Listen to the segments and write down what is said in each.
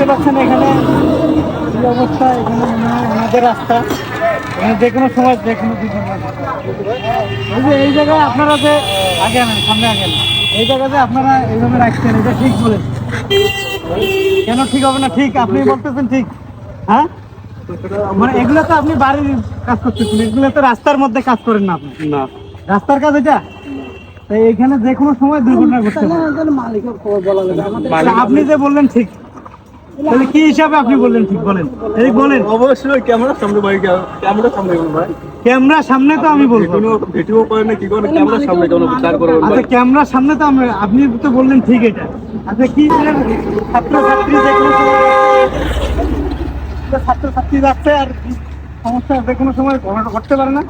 পাচ্ছেন এখানে কি অবস্থা, এখানে মনে হয় ওনাদের রাস্তা, এখানে যে কোনো সময় যে কোনো এই যে এই জায়গায় আপনারা যে আগে আনেন, সামনে আগে আনেন, এই জায়গাতে আপনারা এইভাবে রাখছেন, এটা ঠিক বলেন? কেন ঠিক হবে না? ঠিক আপনি বলতেছেন ঠিক, হ্যাঁ? মানে এগুলো তো আপনি বাড়ির কাজ করতেছেন, এগুলো তো রাস্তার মধ্যে কাজ করেন না আপনি। না, রাস্তার কাজ এটা। তাই এখানে যে কোনো সময় দুর্ঘটনা ঘটতে পারে। আপনি যে বললেন ঠিক, তাহলে কি হিসাবে আপনি বললেন ঠিক? বলেন, এই বলেন। অবশ্যই ক্যামেরার সামনে ভাই, ক্যামেরার সামনে বলুন ভাই। ক্যামেরার সামনে তো আমি বলবো, কোনো ভিডিও করেন না কি করেন, ক্যামেরার সামনে কেন বিচার করবেন ভাই? আচ্ছা ক্যামেরার সামনে তো আমি, আপনি তো বললেন ঠিক এটা। আচ্ছা কি ছাত্রছাত্রী যে কোনো সময়, ছাত্রছাত্রী যাচ্ছে আর সমস্যা যে কোনো সময় ঘটতে পারে না?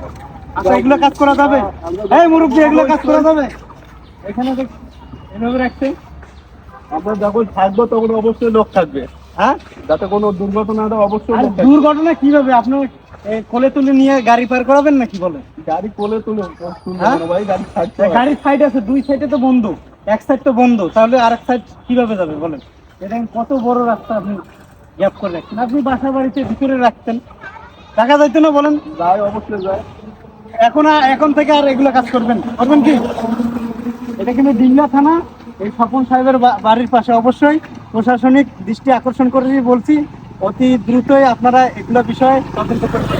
আচ্ছা এগুলো কাজ করা যাবে? এই মুরব্বী, এগুলো কাজ করা যাবে? এখানে এভাবে রাখছে, আমরা যখন থাকবো তখন অবশ্যই লোক থাকবে, হ্যাঁ, যাতে কোনো দুর্ঘটনা না হয়, অবশ্যই আর লোক থাকবে। দুর্ঘটনা কিভাবে আপনি কোলে তুলে নিয়ে গাড়ি পার করাবেন নাকি? বলে গাড়ি কোলে তুলে হ্যাঁ? ভাই, গাড়ি থাকতে গাড়ির সাইড আছে, দুই সাইডে তো বন্ধ, এক সাইড তো বন্ধ, তাহলে আরেক সাইড কিভাবে যাবে বলেন? এটা কত বড় রাস্তা আপনি গ্যাপ করে রাখছেন। আপনি বাসা বাড়িতে ভিতরে রাখতেন, টাকা যাইতো না? বলেন। যায়, অবশ্যই যায়। এখন থেকে আর এগুলো কাজ করবেন কি? এটা কিন্তু ডিংলা থানা, এই স্বপন সাহেবের বাড়ির পাশে। অবশ্যই প্রশাসনিক দৃষ্টি আকর্ষণ করে বলছি, অতি দ্রুতই আপনারা এগুলো বিষয়ে তদন্ত করবেন।